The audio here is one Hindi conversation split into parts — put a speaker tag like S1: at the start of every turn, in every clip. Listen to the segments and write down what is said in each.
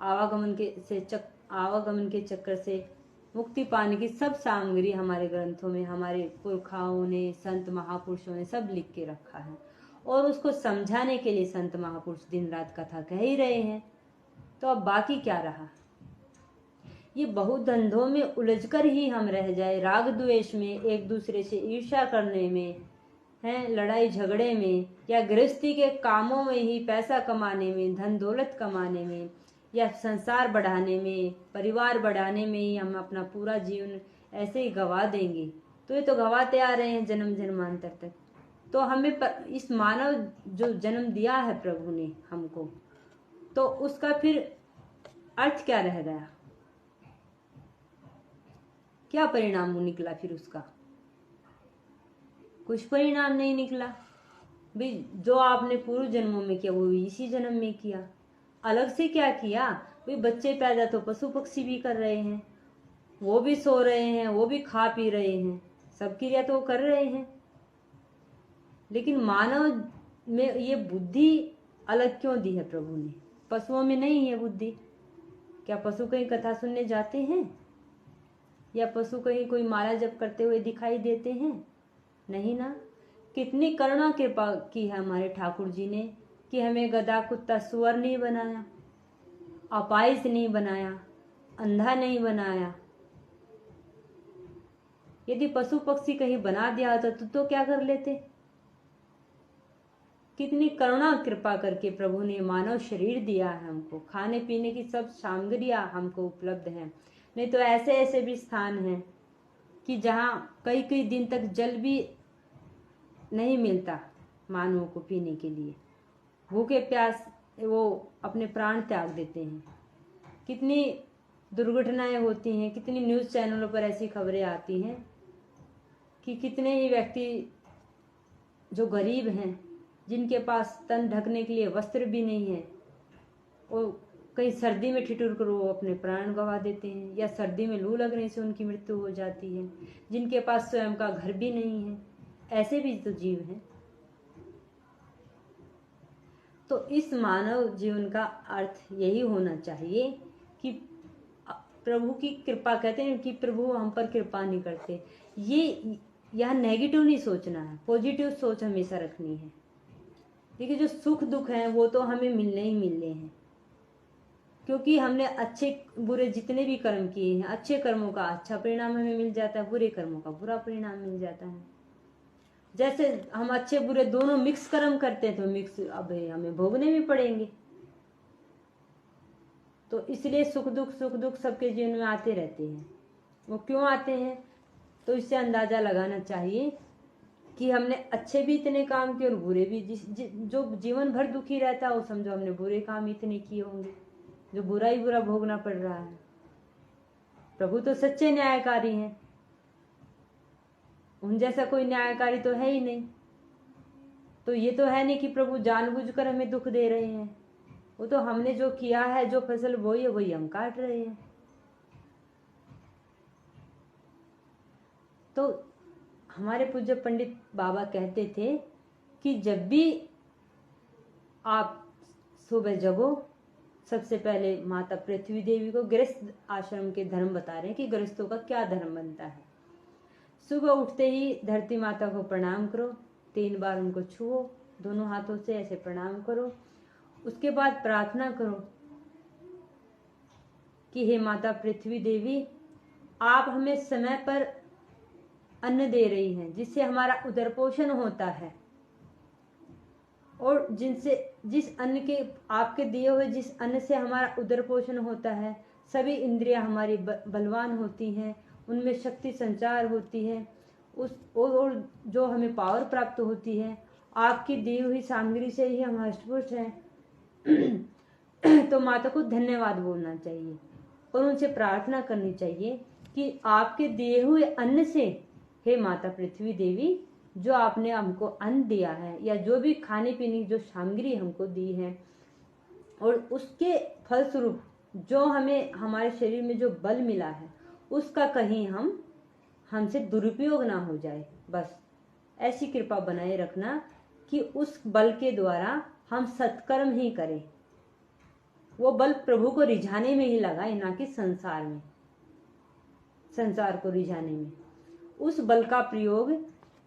S1: आवागमन के चक्कर से मुक्ति पाने की सब सामग्री हमारे ग्रंथों में हमारे पुरखाओं ने, संत महापुरुषों ने सब लिख के रखा है। और उसको समझाने के लिए संत महापुरुष दिन रात कथा कह ही रहे हैं। तो अब बाकी क्या रहा? ये बहुधंधों में उलझकर ही हम रह जाए, राग द्वेष में, एक दूसरे से ईर्ष्या करने में, हैं लड़ाई झगड़े में, या गृहस्थी के कामों में ही पैसा कमाने में, धन दौलत कमाने में, या संसार बढ़ाने में, परिवार बढ़ाने में ही हम अपना पूरा जीवन ऐसे ही गवा देंगे। तो ये तो गवाते आ रहे हैं जन्म जन्मांतर तक। तो हमें इस मानव जो जन्म दिया है प्रभु ने हमको, तो उसका फिर अर्थ क्या रह गया? क्या परिणाम निकला फिर उसका? कुछ परिणाम नहीं निकला भी। जो आपने पूर्व जन्मों में किया वो इसी जन्म में किया। अलग से क्या किया? भाई बच्चे पैदा तो पशु पक्षी भी कर रहे हैं, वो भी सो रहे हैं, वो भी खा पी रहे हैं, सब क्रिया तो वो कर रहे हैं। लेकिन मानव में ये बुद्धि अलग क्यों दी है प्रभु ने? पशुओं में नहीं है बुद्धि। क्या पशु कहीं कथा सुनने जाते हैं? या पशु कहीं कोई माला जप करते हुए दिखाई देते हैं? नहीं ना। कितनी करुणा कृपा की है हमारे ठाकुर जी ने कि हमें गधा कुत्ता सुअर नहीं बनाया, अपाहिज नहीं बनाया, अंधा नहीं बनाया। यदि पशु पक्षी कहीं बना दिया होता तो क्या कर लेते? कितनी करुणा कृपा करके प्रभु ने मानव शरीर दिया है हमको, खाने पीने की सब सामग्रियां हमको उपलब्ध हैं। नहीं तो ऐसे ऐसे भी स्थान हैं कि जहाँ कई कई दिन तक जल भी नहीं मिलता मानवों को पीने के लिए। भूखे प्यास वो अपने प्राण त्याग देते हैं। कितनी दुर्घटनाएं होती हैं, कितनी न्यूज़ चैनलों पर ऐसी खबरें आती हैं कि कितने ही व्यक्ति जो गरीब हैं, जिनके पास तन ढकने के लिए वस्त्र भी नहीं है, वो कहीं सर्दी में ठिठुर कर वो अपने प्राण गंवा देते हैं, या सर्दी में लू लगने से उनकी मृत्यु हो जाती है। जिनके पास स्वयं का घर भी नहीं है, ऐसे भी तो जीव हैं। तो इस मानव जीवन का अर्थ यही होना चाहिए कि प्रभु की कृपा, कहते हैं कि प्रभु हम पर कृपा नहीं करते। ये यह नेगेटिव नहीं सोचना है, पॉजिटिव सोच हमेशा रखनी है। देखिए जो सुख दुख हैं वो तो हमें मिलने ही मिलने हैं, क्योंकि हमने अच्छे बुरे जितने भी कर्म किए हैं, अच्छे कर्मों का अच्छा परिणाम हमें मिल जाता है, बुरे कर्मों का बुरा परिणाम मिल जाता है। जैसे हम अच्छे बुरे दोनों मिक्स कर्म करते हैं तो मिक्स अब हमें भोगने भी पड़ेंगे। तो इसलिए सुख दुख सबके जीवन में आते रहते हैं। वो क्यों आते हैं? तो इससे अंदाजा लगाना चाहिए कि हमने अच्छे भी इतने काम किए और बुरे भी। जो जीवन भर दुखी रहता है वो समझो हमने बुरे काम इतने किए होंगे, जो बुरा ही बुरा भोगना पड़ रहा है। प्रभु तो सच्चे न्यायकारी हैं, उन जैसा कोई न्यायकारी तो है ही नहीं। तो ये तो है नहीं कि प्रभु जानबूझकर हमें दुख दे रहे हैं। वो तो हमने जो किया है, जो फसल बोई है वही हम काट रहे हैं। तो हमारे पूज्य पंडित बाबा कहते थे कि जब भी आप सुबह जगो, सबसे पहले माता पृथ्वी देवी को गृहस्थ आश्रम के धर्म बता रहे हैं कि गृहस्थों का क्या धर्म बनता है। सुबह उठते ही धरती माता को प्रणाम करो, 3 बार उनको छुओ, दोनों हाथों से ऐसे प्रणाम करो। उसके बाद प्रार्थना करो कि हे माता पृथ्वी देवी, आप हमें समय पर अन्न दे रही हैं, जिससे हमारा उदर पोषण होता है, और जिस अन्न के आपके दिए हुए जिस अन्न से हमारा उदर पोषण होता है, सभी इंद्रियां हमारी बलवान होती हैं, उनमें शक्ति संचार होती है, और जो हमें पावर प्राप्त होती है, आपकी दी हुई सामग्री से ही हम हष्टपुष्ट हैं। तो माता को धन्यवाद बोलना चाहिए और उनसे प्रार्थना करनी चाहिए कि आपके दिए हुए अन्न से, हे माता पृथ्वी देवी, जो आपने हमको अन्न दिया है या जो भी खाने पीने की जो सामग्री हमको दी है, और उसके फलस्वरूप जो हमें हमारे शरीर में जो बल मिला है, उसका कहीं हमसे दुरुपयोग ना हो जाए। बस ऐसी कृपा बनाए रखना कि उस बल के द्वारा हम सत्कर्म ही करें, वो बल प्रभु को रिझाने में ही लगा है, ना कि संसार में, संसार को रिझाने में। उस बल का प्रयोग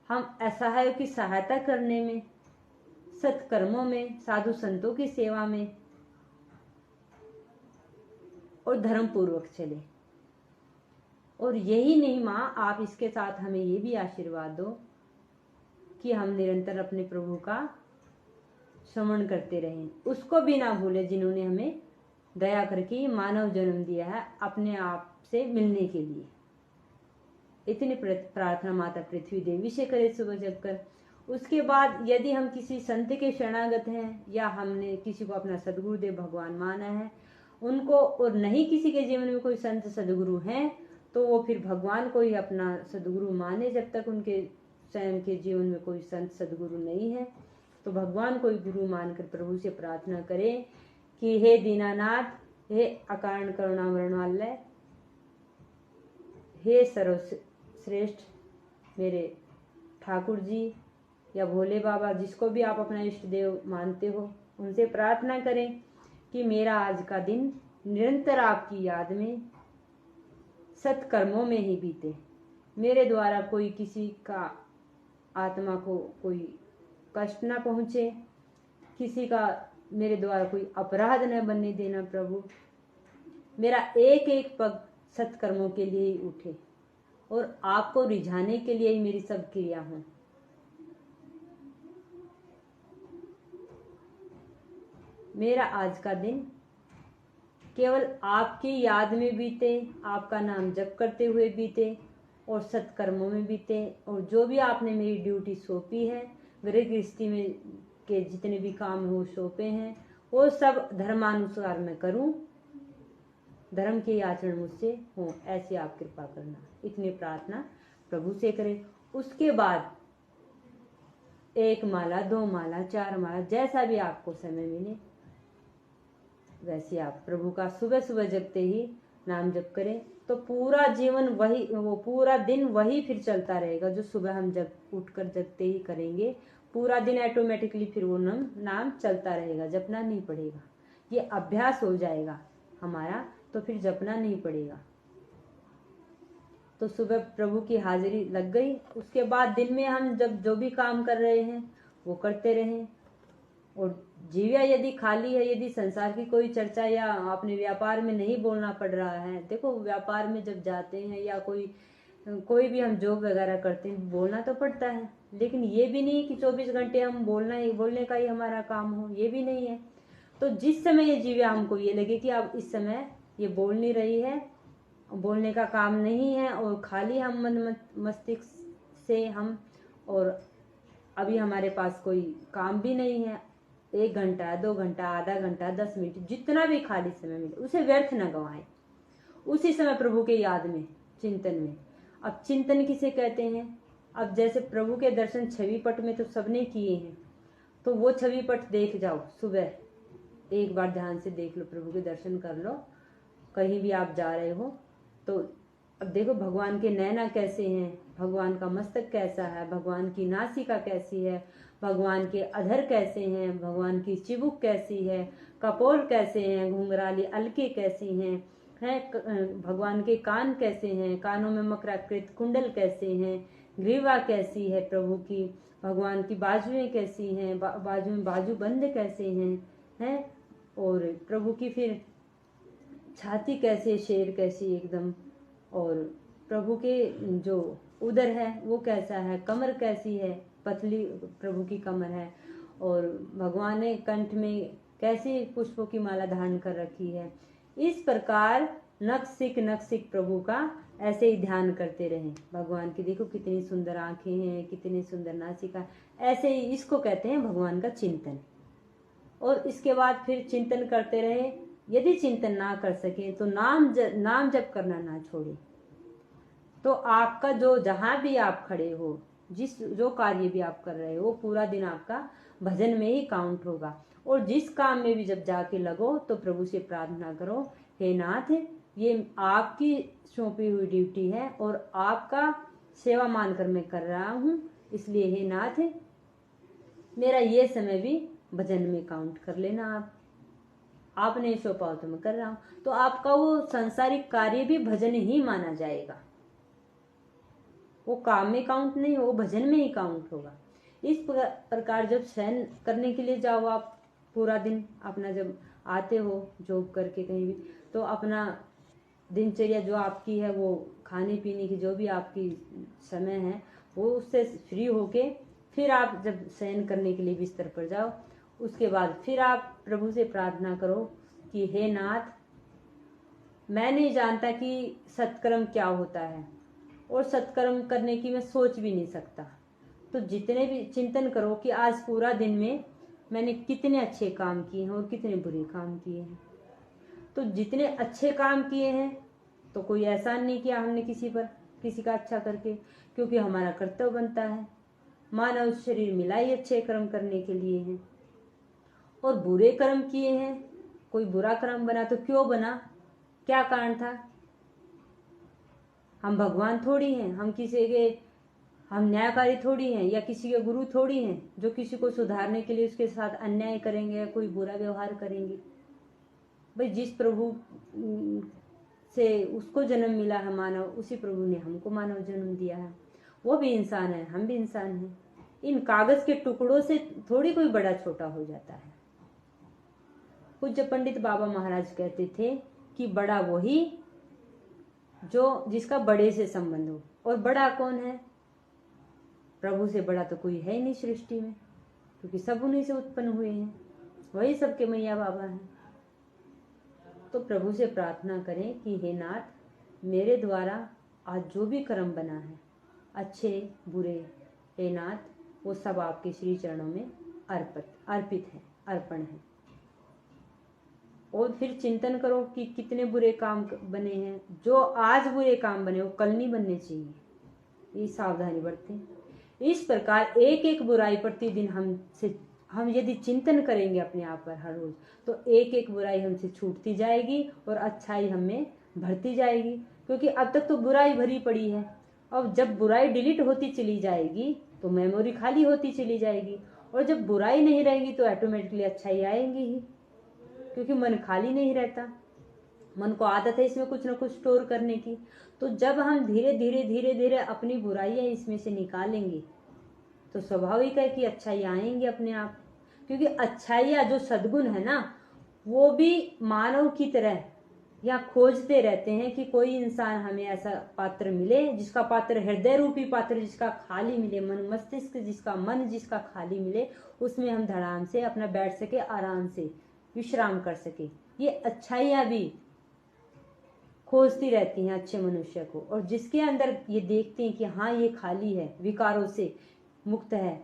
S1: हम असहायों की सहायता करने में, सत्कर्मों में, साधु संतों की सेवा में और धर्म पूर्वक चले। और यही नहीं माँ, आप इसके साथ हमें ये भी आशीर्वाद दो कि हम निरंतर अपने प्रभु का श्रवण करते रहें, उसको भी ना भूले जिन्होंने हमें दया करके मानव जन्म दिया है अपने आप से मिलने के लिए। इतनी प्रार्थना माता पृथ्वी देवी से करे सुबह जगकर। उसके बाद यदि हम किसी संत के शरणागत हैं या हमने किसी को अपना सदगुरुदेव भगवान माना है, उनको, और नहीं किसी के जीवन में कोई संत सदगुरु हैं, तो वो फिर भगवान को ही अपना सदगुरु माने। जब तक उनके स्वयं के जीवन में कोई संत सदगुरु नहीं है, तो भगवान को ही गुरु मानकर प्रभु से प्रार्थना करें कि हे दीनानाथ, हे अकारण करुणामृणालय, हे सर्वश्रेष्ठ मेरे ठाकुर जी या भोले बाबा, जिसको भी आप अपना इष्ट देव मानते हो, उनसे प्रार्थना करें कि मेरा आज का दिन निरंतर आपकी याद में, सत्कर्मों में ही बीते। मेरे द्वारा कोई किसी का आत्मा को कोई कष्ट ना पहुँचे, किसी का मेरे द्वारा कोई अपराध न बनने देना प्रभु। मेरा एक एक पग सत्कर्मों के लिए ही उठे और आपको रिझाने के लिए ही मेरी सब क्रिया हो। मेरा आज का दिन केवल आपकी याद में बीते, आपका नाम जप करते हुए बीते और सत्कर्मों में बीते। और जो भी आपने मेरी ड्यूटी सौंपी है, गृह गृहस्थी में के जितने भी काम हो सौंपे हैं, वो सब धर्मानुसार मैं करूं, धर्म के आचरण मुझसे हो, ऐसी आप कृपा करना। इतनी प्रार्थना प्रभु से करें। उसके बाद 1 माला, 2 माला, 4 माला, जैसा भी आपको समय मिले वैसे आप प्रभु का सुबह सुबह जगते ही नाम जप करें, तो पूरा जीवन वही, वो पूरा दिन वही फिर चलता रहेगा जो सुबह हम जब उठकर जगते ही करेंगे। पूरा दिन ऑटोमेटिकली फिर वो नाम चलता रहेगा, जपना नहीं पड़ेगा। ये अभ्यास हो जाएगा हमारा, तो फिर जपना नहीं पड़ेगा। तो सुबह प्रभु की हाजिरी लग गई। उसके बाद दिन में हम जब जो भी काम कर रहे हैं वो करते रहें। और जीविया यदि खाली है, यदि संसार की कोई चर्चा या अपने व्यापार में नहीं बोलना पड़ रहा है, देखो व्यापार में जब जाते हैं या कोई भी हम जॉब वगैरह करते हैं, बोलना तो पड़ता है, लेकिन ये भी नहीं कि 24 घंटे हम बोलने का ही हमारा काम हो, ये भी नहीं है। तो जिस समय ये जीविया हमको ये लगे कि अब इस समय ये बोल नहीं रही है, बोलने का काम नहीं है और खाली हम मन मस्तिष्क से हम, और अभी हमारे पास कोई काम भी नहीं है, 1 घंटा, 2 घंटा, आधा घंटा, 10 मिनट, जितना भी खाली समय मिले उसे व्यर्थ न गवाएं। उसी समय प्रभु के याद में, चिंतन में। अब चिंतन किसे कहते हैं? अब जैसे प्रभु के दर्शन छवि पट में तो सबने किए हैं, तो वो छवि पट देख जाओ, सुबह एक बार ध्यान से देख लो, प्रभु के दर्शन कर लो। कहीं भी आप जा रहे हो तो अब देखो भगवान के नैना कैसे हैं, भगवान का मस्तक कैसा है, भगवान की नासिका कैसी है, भगवान के अधर कैसे हैं, भगवान की चिबुक कैसी है, कपोल कैसे हैं, घुंघराली अलके कैसी हैं, भगवान के कान कैसे हैं, कानों में मकराकृत कुंडल कैसे हैं, ग्रीवा कैसी है प्रभु की, भगवान की बाजुएं कैसी हैं, बाजू में बाजू बंद कैसे हैं, और प्रभु की फिर छाती कैसे, शेर कैसी एकदम, और प्रभु के जो उदर है वो कैसा है, कमर कैसी है, पतली प्रभु की कमर है, और भगवान ने कंठ में कैसे पुष्पों की माला धारण कर रखी है। इस प्रकार नक्सिक प्रभु का ऐसे ही ध्यान करते रहें। भगवान की देखो कितनी सुंदर आंखें हैं, कितनी सुंदर नासिका, ऐसे ही इसको कहते हैं भगवान का चिंतन। और इसके बाद फिर चिंतन करते रहे। यदि चिंतन ना कर सके तो नाम जप करना ना छोड़े। तो आपका जो जहां भी आप खड़े हो, जो कार्य भी आप कर रहे हो, पूरा दिन आपका भजन में ही काउंट होगा। और जिस काम में भी जब जाके लगो तो प्रभु से प्रार्थना करो, हे नाथ, ये आपकी सौंपी हुई ड्यूटी है और आपका सेवा मानकर मैं कर रहा हूँ, इसलिए हे नाथ मेरा ये समय भी भजन में काउंट कर लेना आप। आप नहीं सो पाओ तो मैं कर रहा हूँ, तो आपका वो सांसारिक कार्य भी भजन ही माना जाएगा। वो काम में काउंट नहीं, वो भजन में ही काउंट होगा। इस प्रकार जब शयन करने के लिए जाओ आप, पूरा दिन अपना जब आते हो जॉब करके कहीं भी, तो अपना दिनचर्या जो आपकी है, वो खाने पीने की जो भी आपकी समय है, वो उससे फ्री होके फिर आप जब शयन करने के लिए बिस्तर पर जाओ, उसके बाद फिर आप प्रभु से प्रार्थना करो कि हे नाथ, मैं नहीं जानता कि सत्कर्म क्या होता है और सत्कर्म करने की मैं सोच भी नहीं सकता, तो जितने भी चिंतन करो कि आज पूरा दिन में मैंने कितने अच्छे काम किए हैं और कितने बुरे काम किए हैं। तो जितने अच्छे काम किए हैं तो कोई एहसान नहीं किया हमने किसी पर, किसी का अच्छा करके, क्योंकि हमारा कर्तव्य बनता है, मानव शरीर मिला ही अच्छे कर्म करने के लिए है। और बुरे कर्म किए हैं, कोई बुरा कर्म बना तो क्यों बना, क्या कारण था? हम भगवान थोड़ी हैं, हम न्यायकारी थोड़ी हैं, या किसी के गुरु थोड़ी हैं जो किसी को सुधारने के लिए उसके साथ अन्याय करेंगे या कोई बुरा व्यवहार करेंगे। भाई जिस प्रभु से उसको जन्म मिला है मानव, उसी प्रभु ने हमको मानव जन्म दिया है। वो भी इंसान है, हम भी इंसान हैं। इन कागज के टुकड़ों से थोड़ी कोई बड़ा छोटा हो जाता है। पूज्य पंडित बाबा महाराज कहते थे कि बड़ा वही जो जिसका बड़े से संबंध हो, और बड़ा कौन है? प्रभु से बड़ा तो कोई है ही नहीं सृष्टि में, क्योंकि सब उन्हीं से उत्पन्न हुए हैं, वही सबके मैया बाबा हैं। तो प्रभु से प्रार्थना करें कि हे नाथ, मेरे द्वारा आज जो भी कर्म बना है, अच्छे बुरे, हे नाथ, वो सब आपके श्री चरणों में अर्पित है, अर्पण है। और फिर चिंतन करो कि कितने बुरे काम बने हैं। जो आज बुरे काम बने वो कल नहीं बनने चाहिए, ये सावधानी बरतें। इस प्रकार एक एक बुराई प्रतिदिन हम यदि चिंतन करेंगे अपने आप पर हर रोज, तो एक एक बुराई हमसे छूटती जाएगी और अच्छाई हमें भरती जाएगी। क्योंकि अब तक तो बुराई भरी पड़ी है, अब जब बुराई डिलीट होती चली जाएगी तो मेमोरी खाली होती चली जाएगी, और जब बुराई नहीं रहेगी तो ऑटोमेटिकली अच्छाई आएंगी ही, क्योंकि मन खाली नहीं रहता। मन को आदत है इसमें कुछ ना कुछ स्टोर करने की। तो जब हम धीरे धीरे अपनी बुराइयां इसमें से निकालेंगे तो स्वाभाविक है कि अच्छाइयाँ आएंगी अपने आप। क्योंकि अच्छाइयाँ जो सद्गुण है ना, वो भी मानव की तरह या खोजते रहते हैं कि कोई इंसान हमें ऐसा पात्र मिले, जिसका पात्र हृदय रूपी पात्र जिसका खाली मिले, मन मस्तिष्क जिसका खाली मिले, उसमें हम धड़ाम से अपना बैठ सके, आराम से विश्राम कर सके। ये अच्छाइयाँ भी खोजती रहती हैं अच्छे मनुष्य को, और जिसके अंदर ये देखते हैं कि हाँ ये खाली है, विकारों से मुक्त है,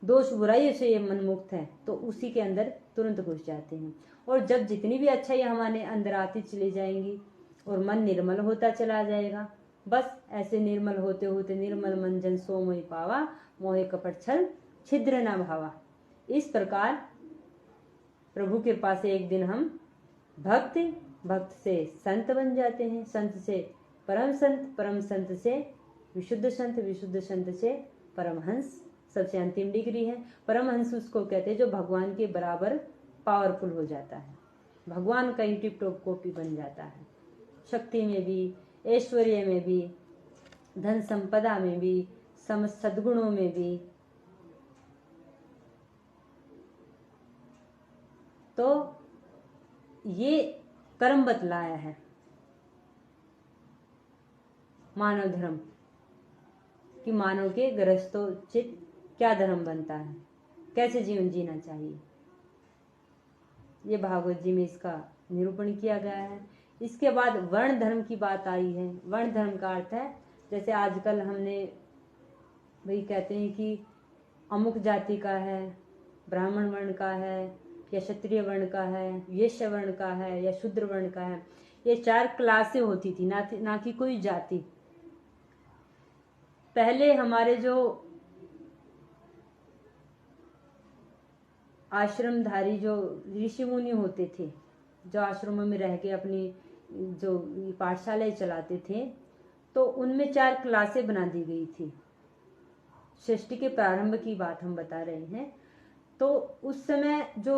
S1: दोष बुराइयों से ये मन मुक्त है, तो उसी के अंदर तुरंत घुस जाते हैं। और जब जितनी भी अच्छाई हमारे अंदर आती चली जाएंगी और मन निर्मल होता चला जाएगा, बस ऐसे निर्मल होते होते निर्मल मन जन सो मोहि पावा, मोहे कपट छल छिद्र न भावा। इस प्रकार प्रभु कृपा से एक दिन हम भक्त से संत बन जाते हैं, संत से परम संत से विशुद्ध संत से परमहंस, सबसे अंतिम डिग्री है। परमहंस उसको कहते हैं जो भगवान के बराबर पावरफुल हो जाता है, भगवान का ही टिप टॉप कॉपी बन जाता है, शक्ति में भी, ऐश्वर्य में भी, धन संपदा में भी, समस्त सद्गुणों में भी। तो ये कर्म बतलाया है मानव धर्म कि मानव के गृहस्थोचित क्या धर्म बनता है, कैसे जीवन जीना चाहिए। ये भागवत जी में इसका निरूपण किया गया है। इसके बाद वर्ण धर्म की बात आई है। वर्ण धर्म का अर्थ है, जैसे आजकल हमने भाई कहते हैं कि अमुक जाति का है, ब्राह्मण वर्ण का है, या क्षत्रिय वर्ण का है, वैश्य वर्ण का है, या शूद्र वर्ण का है। ये 4 क्लासें होती थी, ना कि कोई जाति। पहले हमारे जो आश्रमधारी जो ऋषि मुनि होते थे, जो आश्रमों में रह के अपनी जो पाठशालाएं चलाते थे, तो उनमें 4 क्लासें बना दी गई थी। सृष्टि के प्रारंभ की बात हम बता रहे हैं। तो उस समय जो